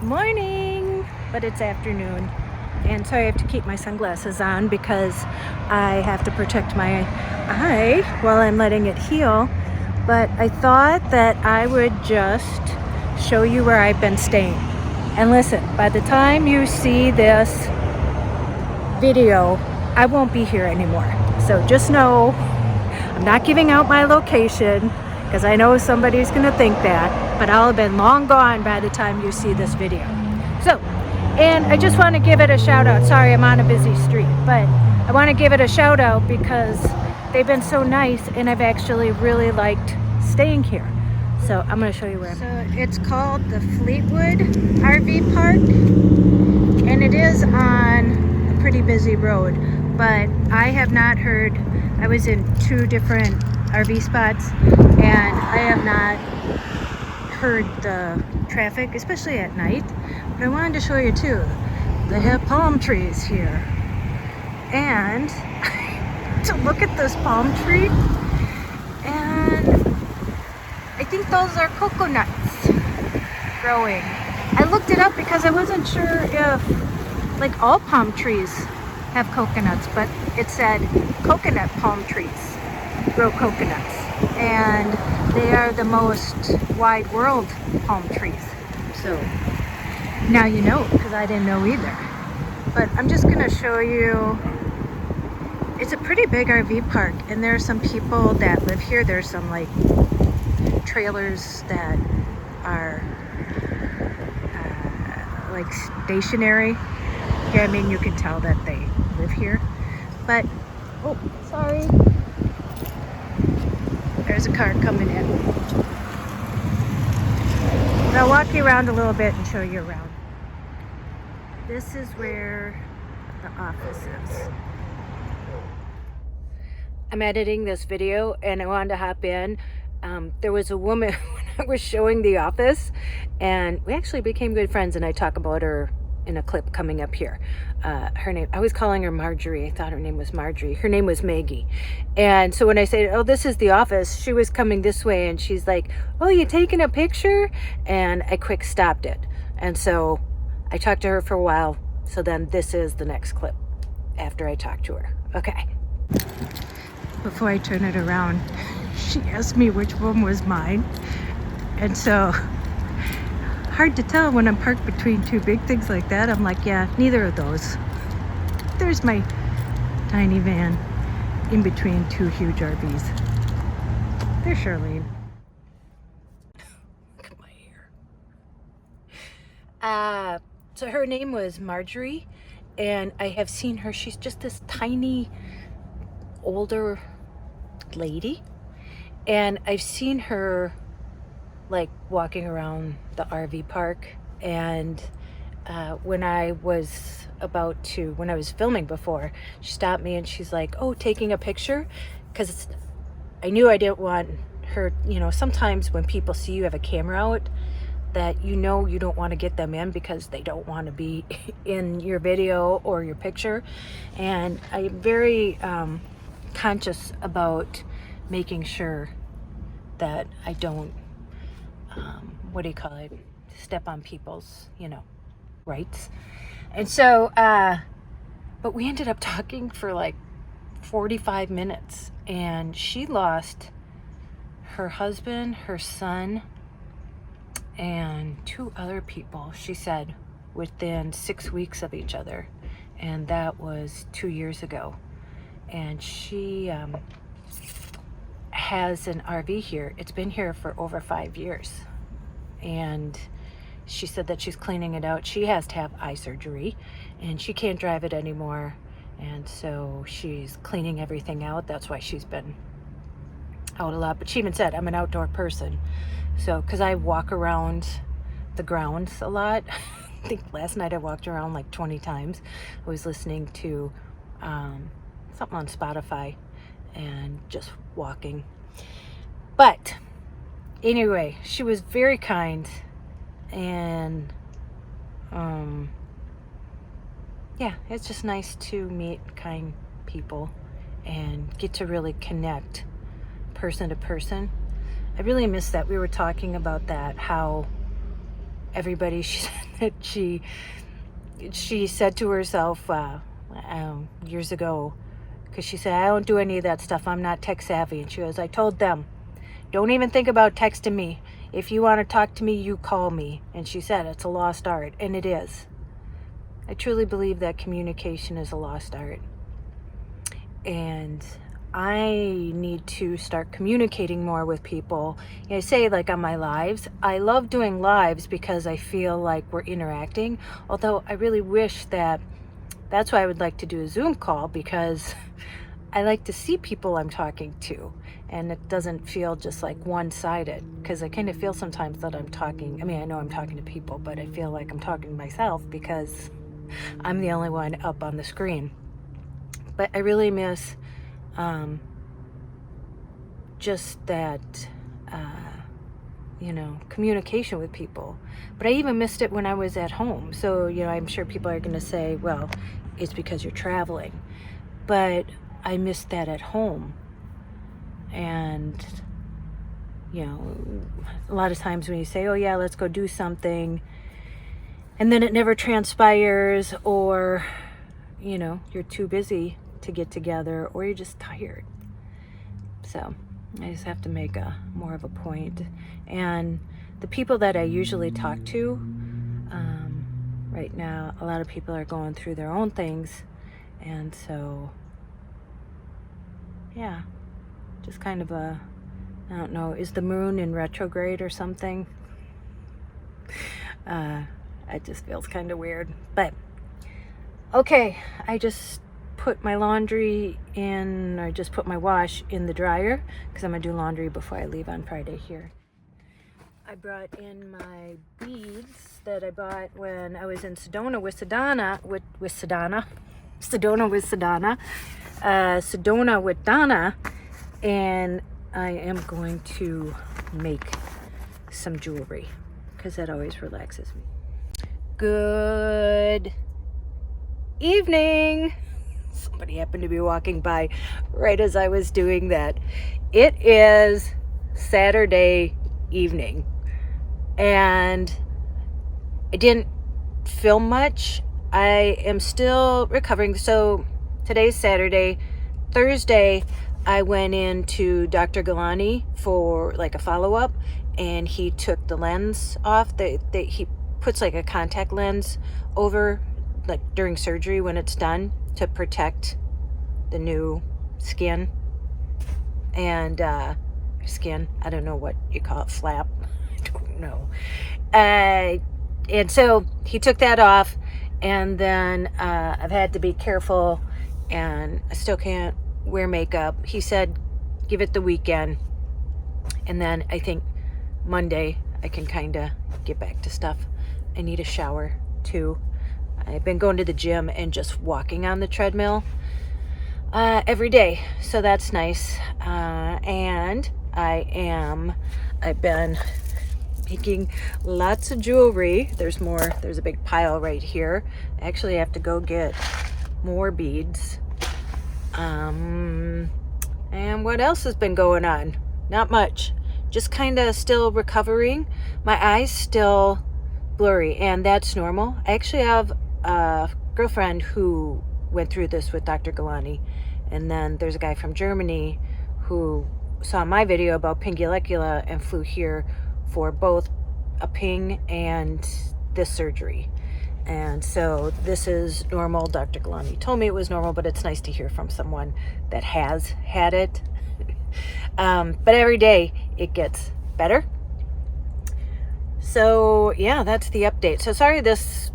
Morning, but it's afternoon, and so I have to keep my sunglasses on because I have to protect my eye while I'm letting it heal. But I thought that I would just show you where I've been staying. And listen, by the time you see this video, I won't be here anymore. So just know I'm not giving out my location because I know somebody's going to think that, but I'll have been long gone by the time you see this video. So, and I just want to give it a shout out. Sorry, I'm on a busy street, but I want to give it a shout out because they've been so nice and I've actually really liked staying here. So I'm going to show you where I'm. So it's called the Fleetwood RV Park, and it is on a pretty busy road, but I have not heard. I was in 2 different RV spots and I have not heard the traffic, especially at night. But I wanted to show you too. They have palm trees here, and to look at this palm tree, and I think those are coconuts growing. I looked it up because I wasn't sure if like all palm trees have coconuts, but it said coconut palm trees grow coconuts, and they are the most wide world palm trees. So now you know, because I didn't know either. But I'm just gonna show you. It's a pretty big RV park, and there are some people that live here. There's some like trailers that are like stationary. Yeah, I mean, you can tell that they live here. But oh, sorry, there's a car coming in. But I'll walk you around a little bit and show you around. This is where the office is. I'm editing this video and I wanted to hop in. There was a woman when I was showing the office, and we actually became good friends, and I talk about her in a clip coming up here. Her name, I was calling her Marjorie. I thought her name was Marjorie. Her name was Maggie. And so when I said, oh, this is the office, she was coming this way and she's like, oh, you taking a picture? And I quick stopped it. And so I talked to her for a while. So then this is the next clip after I talked to her. Okay. Before I turn it around, she asked me which one was mine. And so hard to tell when I'm parked between 2 big things like that. I'm like, yeah, neither of those. There's my tiny van in between 2 huge RVs. There's Charlene. Look at my hair. So her name was Marjorie, and I have seen her. She's just this tiny, older lady, and I've seen her like walking around the RV park. And when I was filming before, she stopped me and she's like, oh, taking a picture? Because I knew I didn't want her, you know, sometimes when people see you have a camera out, that you know you don't want to get them in because they don't want to be in your video or your picture. And I'm very conscious about making sure that I don't step on people's, you know, rights. And so but we ended up talking for like 45 minutes, and she lost her husband, her son, and 2 other people, she said, within 6 weeks of each other, and that was 2 years ago. And she has an RV here. It's been here for over 5 years, and she said that she's cleaning it out. She has to have eye surgery and she can't drive it anymore, and so she's cleaning everything out. That's why she's been out a lot. But she even said, I'm an outdoor person. So because I walk around the grounds a lot. I think last night I walked around like 20 times. I was listening to something on Spotify and just walking. But anyway, she was very kind, and yeah, it's just nice to meet kind people and get to really connect person to person. I really miss that. We were talking about that, how everybody, she said to herself years ago, because she said, I don't do any of that stuff. I'm not tech savvy. And she goes, I told them, don't even think about texting me. If you want to talk to me, you call me. And she said, it's a lost art. And it is. I truly believe that communication is a lost art. And I need to start communicating more with people. I say, like, on my lives, I love doing lives because I feel like we're interacting. Although I really wish that's why I would like to do a Zoom call, because I like to see people I'm talking to, and it doesn't feel just like one-sided, because I kind of feel sometimes that I'm talking, I mean, I know I'm talking to people, but I feel like I'm talking to myself because I'm the only one up on the screen. But I really miss just that, communication with people. But I even missed it when I was at home. So, I'm sure people are going to say, well, it's because you're traveling. But I missed that at home. And, a lot of times when you say, oh yeah, let's go do something, and then it never transpires, or, you're too busy to get together, or you're just tired. So I just have to make more of a point. And the people that I usually talk to, right now, a lot of people are going through their own things. And so, yeah, just kind of I don't know, is the moon in retrograde or something? It just feels kind of weird. But, okay, I just put my laundry in, or just put my wash in the dryer, because I'm going to do laundry before I leave on Friday here. I brought in my beads that I bought when I was in Sedona with Donna, and I am going to make some jewelry, because that always relaxes me. Good evening. Somebody happened to be walking by right as I was doing that. It is Saturday evening, and I didn't film much. I am still recovering. So today's Saturday. Thursday, I went into Dr. Galani for like a follow-up, and he took the lens off. He puts like a contact lens over, like during surgery when it's done, to protect the new skin and skin. I don't know what you call it, flap. I don't know. And so he took that off, and then I've had to be careful, and I still can't wear makeup. He said give it the weekend, and then I think Monday I can kind of get back to stuff. I need a shower too. I've been going to the gym and just walking on the treadmill every day, so that's nice. And I've been making lots of jewelry. There's more. There's a big pile right here. I actually have to go get more beads. And what else has been going on? Not much. Just kind of still recovering. My eyes still blurry, and that's normal. I actually have a girlfriend who went through this with Dr. Galani, and then there's a guy from Germany who saw my video about pingulicula and flew here for both a ping and this surgery. And so this is normal. Dr. Galani told me it was normal, but it's nice to hear from someone that has had it. But every day it gets better. So yeah, that's the update. So sorry this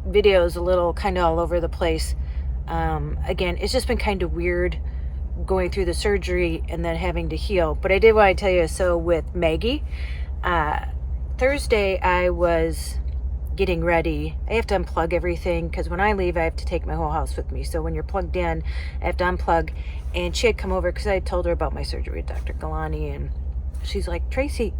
video is a little kind of all over the place. Again, it's just been kind of weird going through the surgery and then having to heal. But I did want to tell you, so with Maggie, Thursday I was getting ready. I have to unplug everything, because when I leave I have to take my whole house with me. So when you're plugged in, I have to unplug. And she had come over because I told her about my surgery with Dr. Galani, and she's like, Tracey,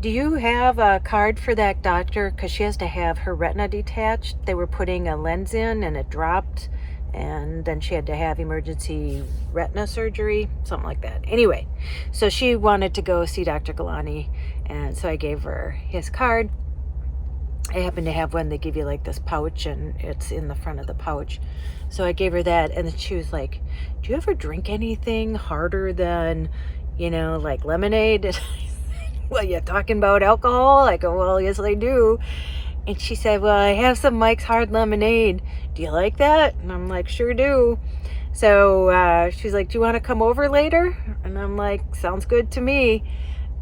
do you have a card for that doctor? Because she has to have her retina detached. They were putting a lens in and it dropped, and then she had to have emergency retina surgery, something like that. Anyway, so she wanted to go see Dr. Galani, and so I gave her his card. I happen to have one. They give you like this pouch, and it's in the front of the pouch. So I gave her that, and then she was like, do you ever drink anything harder than, like lemonade? And I said, well, you're talking about alcohol? I go, well, yes, I do. And she said, well, I have some Mike's Hard Lemonade. Do you like that? And I'm like, sure do. So she's like, do you want to come over later? And I'm like, sounds good to me.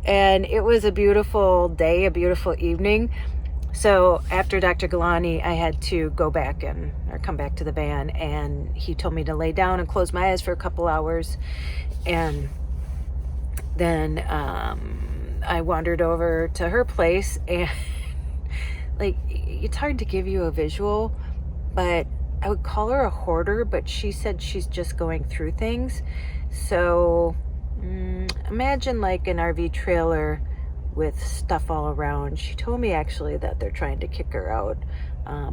And it was a beautiful day, a beautiful evening. So after Dr. Galani, I had to go back or come back to the van, and he told me to lay down and close my eyes for a couple hours. And then I wandered over to her place, and like, it's hard to give you a visual, but I would call her a hoarder, but she said she's just going through things. So imagine like an RV trailer with stuff all around. She told me actually that they're trying to kick her out,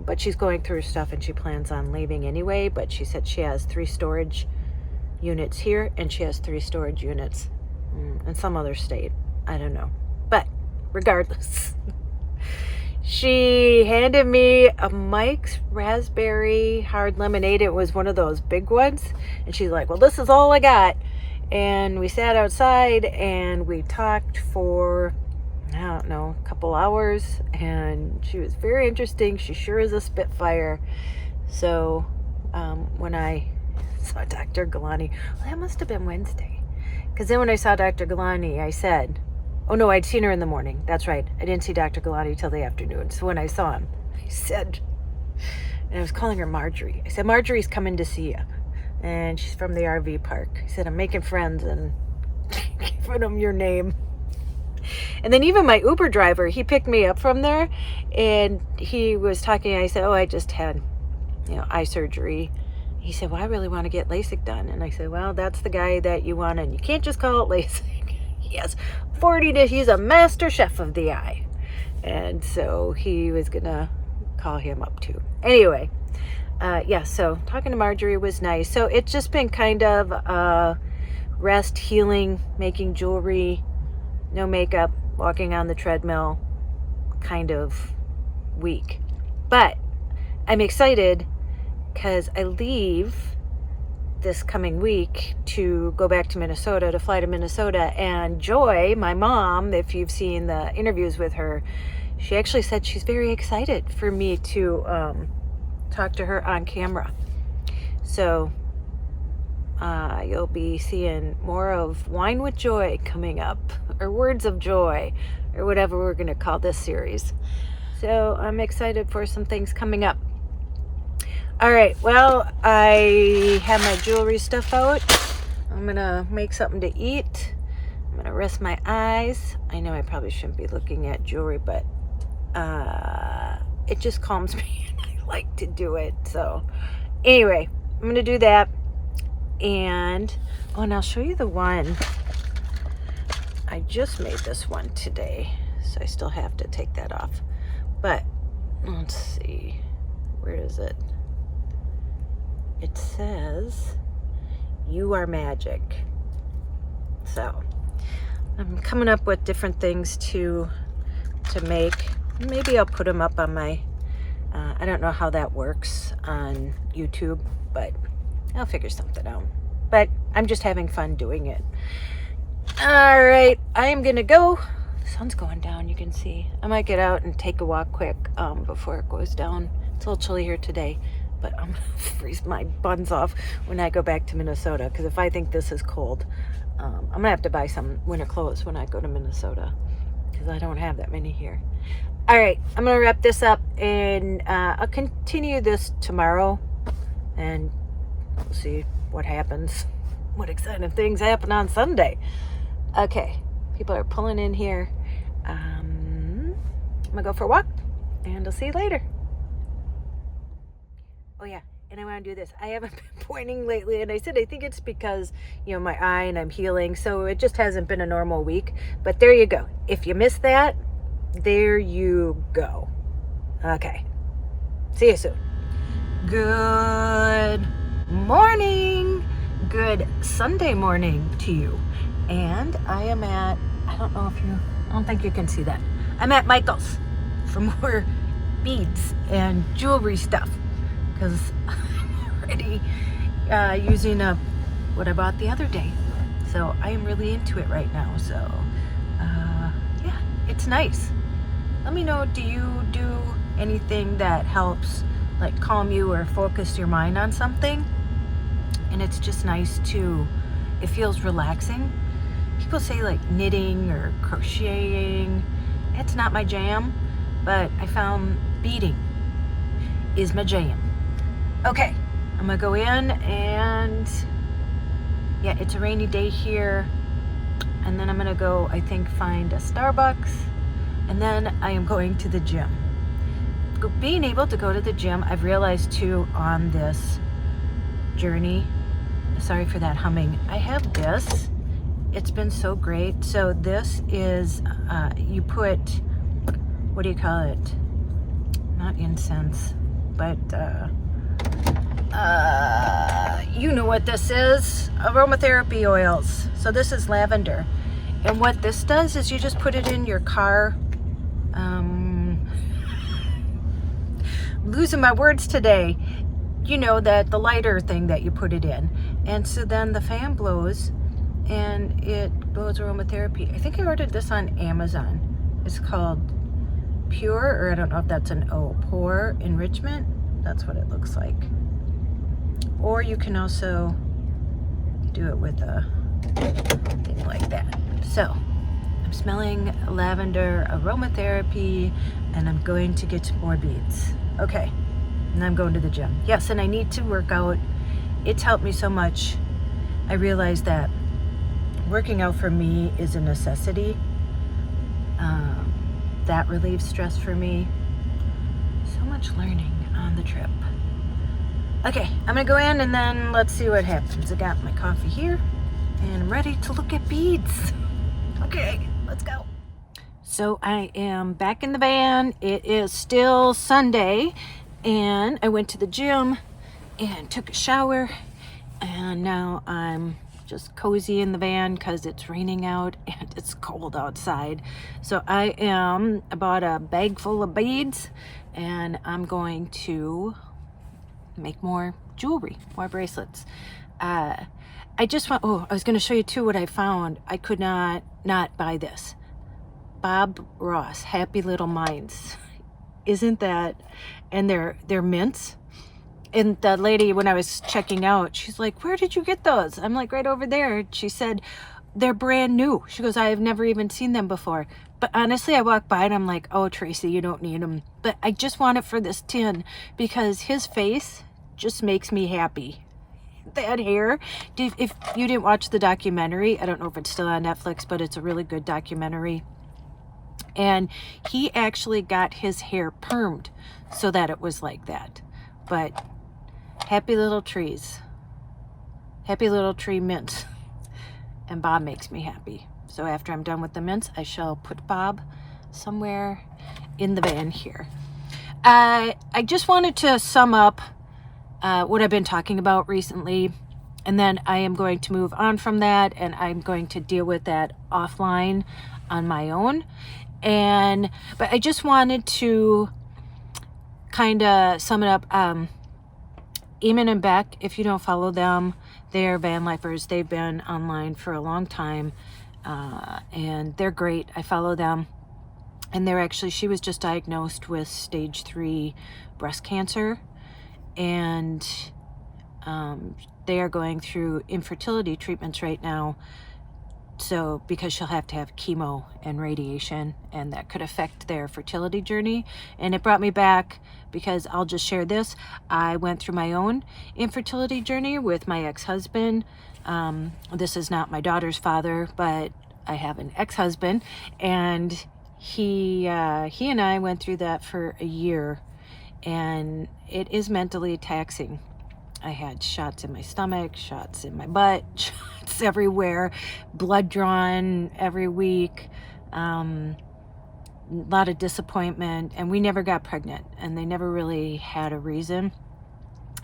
but she's going through stuff and she plans on leaving anyway. But she said she has 3 storage units here, and she has 3 storage units in some other state. I don't know, but regardless, she handed me a Mike's Raspberry Hard Lemonade. It was one of those big ones, and she's like, well, this is all I got. And we sat outside and we talked for, I don't know, a couple hours, and she was very interesting. She sure is a spitfire. So when I saw Dr. Galani, well, that must have been Wednesday, because then when I saw Dr. Galani, I said, oh no, I'd seen her in the morning. That's right, I didn't see Dr. Galani till the afternoon. So when I saw him, I said, and I was calling her Marjorie, I said, Marjorie's coming to see you, and she's from the RV park. I said, I'm making friends, and giving them your name. And then even my Uber driver, he picked me up from there, and he was talking. I said, oh, I just had, eye surgery. He said, well, I really want to get LASIK done. And I said, well, that's the guy that you want, and you can't just call it LASIK. He has 40 dishes. He's a master chef of the eye. And so he was going to call him up too. Anyway, so talking to Marjorie was nice. So it's just been kind of rest, healing, making jewelry, no makeup, walking on the treadmill kind of week. But I'm excited because I leave this coming week to go back to Minnesota, to fly to Minnesota. And Joy, my mom, if you've seen the interviews with her, she actually said she's very excited for me to talk to her on camera. So you'll be seeing more of Wine with Joy coming up, or Words of Joy, or whatever we're going to call this series. So I'm excited for some things coming up. All right, well, I have my jewelry stuff out. I'm going to make something to eat. I'm going to rest my eyes. I know I probably shouldn't be looking at jewelry, but it just calms me, and I like to do it. So anyway, I'm going to do that. And I'll show you the one. I just made this one today, so I still have to take that off. But let's see, where is it? It says, you are magic. So I'm coming up with different things to make. Maybe I'll put them up on my, I don't know how that works on YouTube, but I'll figure something out. But I'm just having fun doing it. All right, I am gonna go. The sun's going down, you can see. I might get out and take a walk quick before it goes down. It's a little chilly here today, but I'm gonna freeze my buns off when I go back to Minnesota, because if I think this is cold, I'm gonna have to buy some winter clothes when I go to Minnesota, because I don't have that many here. All right, I'm gonna wrap this up, and I'll continue this tomorrow, and we'll see what happens, what exciting things happen on Sunday. Okay, people are pulling in here. I'm gonna go for a walk, and I'll see you later. Oh yeah, and I want to do this. I haven't been pointing lately, and I said I think it's because, my eye, and I'm healing, so it just hasn't been a normal week. But there you go. If you missed that, there you go. Okay, see you soon. Good morning. Good Sunday morning to you. And I am at, I don't think you can see that. I'm at Michael's, from where beads and jewelry stuff, because I'm already using up what I bought the other day. So I am really into it right now. So yeah, it's nice. Let me know, do you do anything that helps like calm you or focus your mind on something? And it's just nice to, it feels relaxing. People say like knitting or crocheting. It's not my jam, but I found beading is my jam. Okay, I'm gonna go in, and yeah, it's a rainy day here. And then I'm gonna go, I think, find a Starbucks, and then I am going to the gym. Being able to go to the gym, I've realized too on this journey, sorry for that humming, I have this. It's been so great. So this is, you put, what do you call it? Not incense, but you know what this is, aromatherapy oils. So this is lavender. And what this does is you just put it in your car. Losing my words today. You know, that the lighter thing that you put it in. And so then the fan blows, and it blows aromatherapy. I think I ordered this on Amazon. It's called Pure, or I don't know if that's an O, Pure Enrichment. That's what it looks like. Or you can also do it with a thing like that. So I'm smelling lavender aromatherapy, and I'm going to get some more beads. Okay, and I'm going to the gym. Yes, and I need to work out. It's helped me so much. I realized that working out for me is a necessity. That relieves stress for me. So much learning on the trip. Okay, I'm gonna go in, and then let's see what happens. I got my coffee here, and I'm ready to look at beads. Okay, let's go. So I am back in the van. It is still Sunday, and I went to the gym and took a shower, and now I'm just cozy in the van because it's raining out and it's cold outside. So I bought a bag full of beads, and I'm going to make more jewelry, more bracelets. I was going to show you too what I found. I could not buy this. Bob Ross, Happy Little Minds. Isn't that, and they're mints. And the lady, when I was checking out, she's like, where did you get those? I'm like, right over there. She said, they're brand new. She goes, I have never even seen them before. But honestly, I walked by and I'm like, oh, Tracy, you don't need them. But I just want it for this tin because his face just makes me happy. That hair. If you didn't watch the documentary, I don't know if it's still on Netflix, but it's a really good documentary. And he actually got his hair permed so that it was like that. But happy little trees. Happy little tree mints. And Bob makes me happy. So after I'm done with the mints, I shall put Bob somewhere in the van here. I just wanted to sum up what I've been talking about recently. And then I am going to move on from that, and I'm going to deal with that offline on my own. But I just wanted to kind of sum it up. Eamon and Beck, if you don't follow them, they're van lifers. They've been online for a long time, and they're great. I follow them, and she was just diagnosed with stage 3 breast cancer, and they are going through infertility treatments right now. So because she'll have to have chemo and radiation, and that could affect their fertility journey. And it brought me back because I'll just share this. I went through my own infertility journey with my ex-husband. This is not my daughter's father, but I have an ex-husband, and he and I went through that for a year, and it is mentally taxing. I had shots in my stomach, shots in my butt, shots everywhere, blood drawn every week, a lot of disappointment, and we never got pregnant, and they never really had a reason.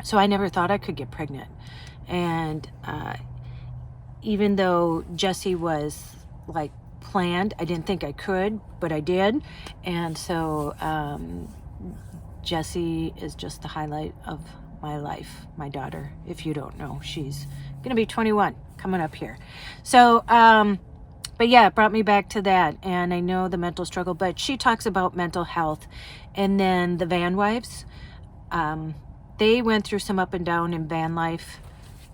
So I never thought I could get pregnant. And even though Jesse was like planned, I didn't think I could, but I did. And so Jessie is just the highlight of my life. My daughter, if you don't know, she's gonna be 21 coming up here. So but yeah, it brought me back to that. And I know the mental struggle, but she talks about mental health. And then the van wives, they went through some up and down in van life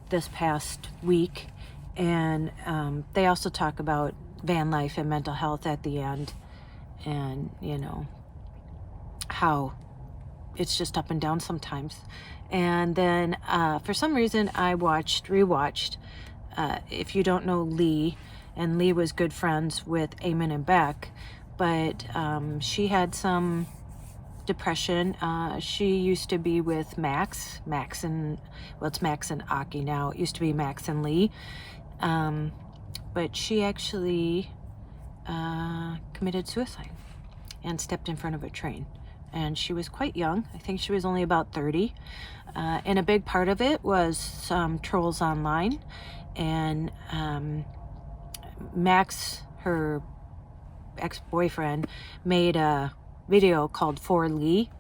this past week. And they also talk about van life and mental health at the end. And, you know, how it's just up and down sometimes. And then for some reason I rewatched if you don't know Lee, and Lee was good friends with Eamon and Beck, but she had some depression. She used to be with Max and, well, it's Max and Aki now. It used to be Max and Lee. But she actually committed suicide and stepped in front of a train. And she was quite young. I think she was only about 30. And a big part of it was some trolls online. And Max, her ex-boyfriend, made a video called For Lee.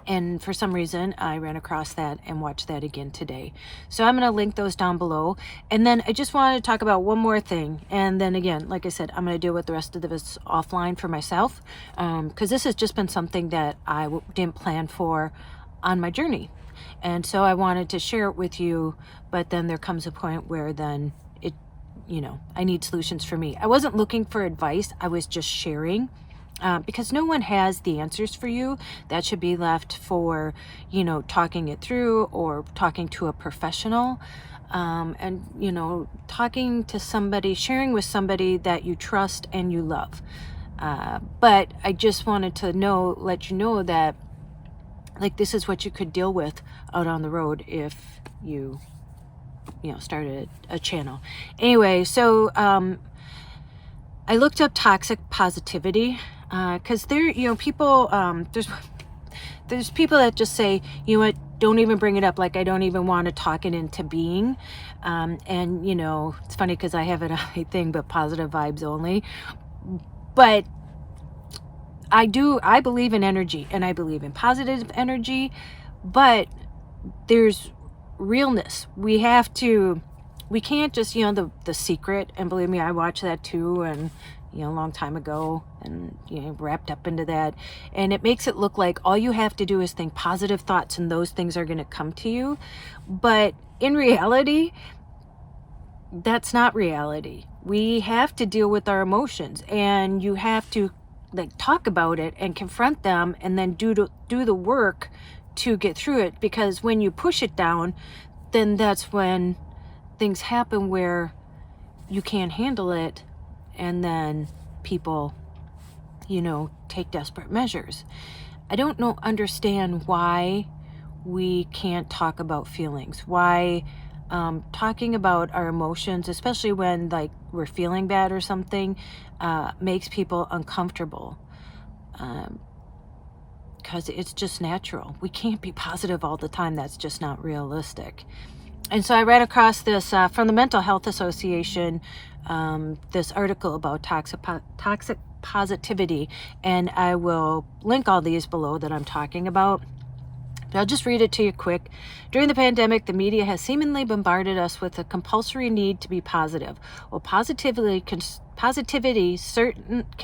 And for some reason, I ran across that and watched that again today. So I'm going to link those down below. And then I just wanted to talk about one more thing. And then again, like I said, I'm going to deal with the rest of this offline for myself. Because this has just been something that I didn't plan for on my journey. And so I wanted to share it with you. But then there comes a point where then it, you know, I need solutions for me. I wasn't looking for advice. I was just sharing. Because no one has the answers for you. That should be left for, you know, talking it through or talking to a professional. And, you know, talking to somebody, sharing with somebody that you trust and you love. But I just wanted to let you know that, like, this is what you could deal with out on the road if you know, started a channel. Anyway, so I looked up toxic positivity. Because there, you know, people, there's people that just say, you know what, don't even bring it up. Like, I don't even want to talk it into being. And, you know, it's funny because I have a thing, but positive vibes only. But I believe in energy, and I believe in positive energy, but there's realness. We can't just, you know, The Secret, and believe me, I watched that too, and, you know, a long time ago, and, you know, wrapped up into that. And it makes it look like all you have to do is think positive thoughts and those things are going to come to you. But in reality, that's not reality. We have to deal with our emotions, and you have to, like, talk about it and confront them, and then do the work to get through it. Because when you push it down, then that's when things happen where you can't handle it. And then people, you know, take desperate measures. I don't understand why we can't talk about feelings. Why talking about our emotions, especially when, like, we're feeling bad or something, makes people uncomfortable. Because it's just natural. We can't be positive all the time. That's just not realistic. And so I read across this from the Mental Health Association, this article about toxic positivity, and I will link all these below that I'm talking about. But I'll just read it to you quick. During the pandemic, the media has seemingly bombarded us with a compulsory need to be positive. While positivity can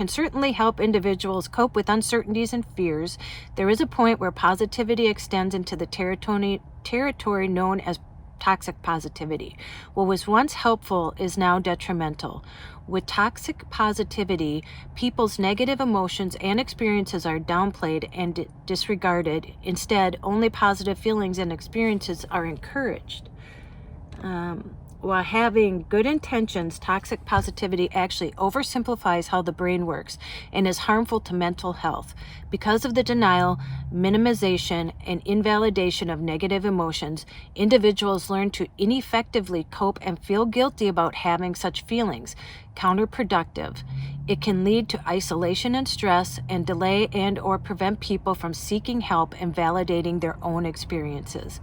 certainly help individuals cope with uncertainties and fears, there is a point where positivity extends into the territory known as toxic positivity. What was once helpful is now detrimental. With toxic positivity, people's negative emotions and experiences are downplayed and disregarded. Instead, only positive feelings and experiences are encouraged. While having good intentions, toxic positivity actually oversimplifies how the brain works and is harmful to mental health. Because of the denial, minimization, and invalidation of negative emotions, individuals learn to ineffectively cope and feel guilty about having such feelings. Counterproductive. It can lead to isolation and stress, and delay and/or prevent people from seeking help and validating their own experiences.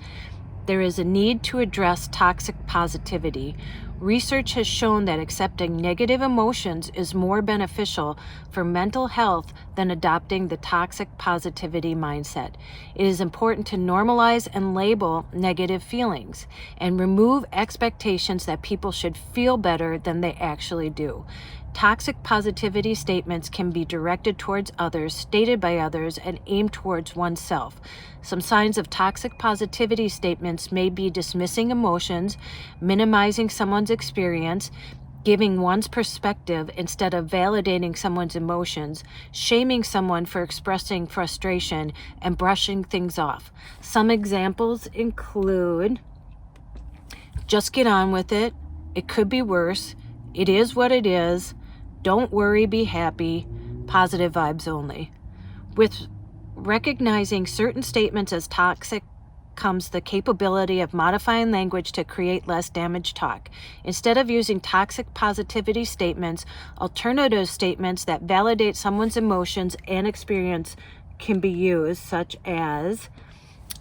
There is a need to address toxic positivity. Research has shown that accepting negative emotions is more beneficial for mental health than adopting the toxic positivity mindset. It is important to normalize and label negative feelings and remove expectations that people should feel better than they actually do. Toxic positivity statements can be directed towards others, stated by others, and aimed towards oneself. Some signs of toxic positivity statements may be dismissing emotions, minimizing someone's experience, giving one's perspective instead of validating someone's emotions, shaming someone for expressing frustration, and brushing things off. Some examples include, just get on with it, it could be worse, it is what it is, don't worry, be happy, positive vibes only. With recognizing certain statements as toxic comes the capability of modifying language to create less damaged talk. Instead of using toxic positivity statements, alternative statements that validate someone's emotions and experience can be used, such as,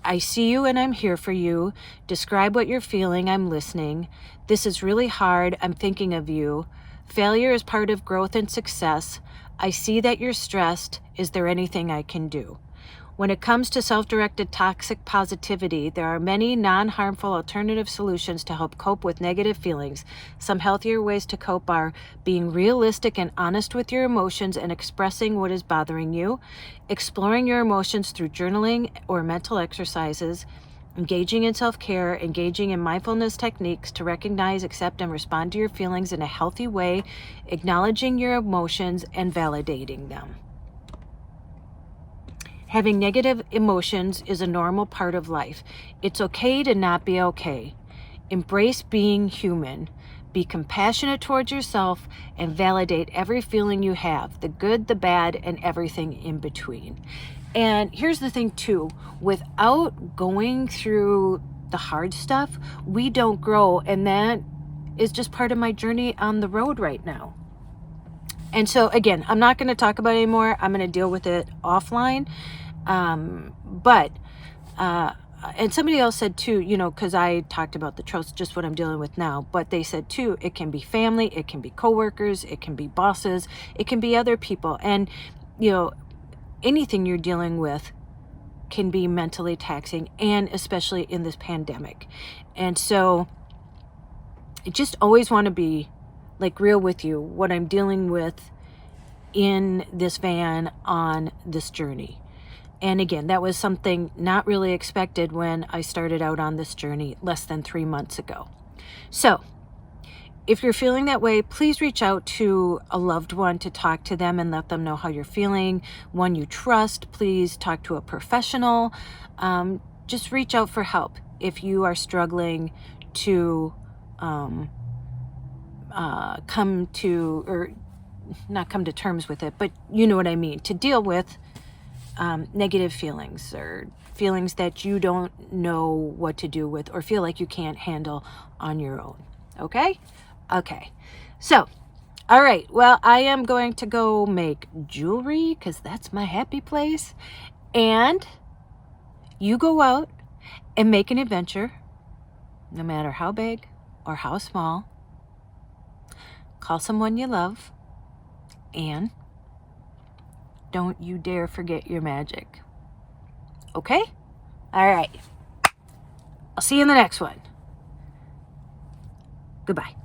I see you and I'm here for you. Describe what you're feeling, I'm listening. This is really hard, I'm thinking of you. Failure is part of growth and success. I see that you're stressed. Is there anything I can do? When it comes to self-directed toxic positivity, there are many non-harmful alternative solutions to help cope with negative feelings. Some healthier ways to cope are being realistic and honest with your emotions and expressing what is bothering you, exploring your emotions through journaling or mental exercises, engaging in self-care, engaging in mindfulness techniques to recognize, accept, and respond to your feelings in a healthy way, acknowledging your emotions, and validating them. Having negative emotions is a normal part of life. It's okay to not be okay. Embrace being human. Be compassionate towards yourself and validate every feeling you have, the good, the bad, and everything in between. And here's the thing too, without going through the hard stuff, we don't grow. And that is just part of my journey on the road right now. And so again, I'm not going to talk about it anymore. I'm going to deal with it offline. And somebody else said too, you know, because I talked about the trust, just what I'm dealing with now, but they said too, it can be family, it can be coworkers, it can be bosses, it can be other people. And, you know, anything you're dealing with can be mentally taxing, and especially in this pandemic. And so I just always want to be like real with you, what I'm dealing with in this van on this journey. And again, that was something not really expected when I started out on this journey less than 3 months ago. So if you're feeling that way, please reach out to a loved one to talk to them and let them know how you're feeling. One you trust, please talk to a professional. Just reach out for help if you are struggling to come to, or not come to terms with it, but you know what I mean, to deal with negative feelings or feelings that you don't know what to do with or feel like you can't handle on your own. Okay? Okay. So, all right. Well, I am going to go make jewelry because that's my happy place. And you go out and make an adventure, no matter how big or how small. Call someone you love, and don't you dare forget your magic. Okay? All right. I'll see you in the next one. Goodbye.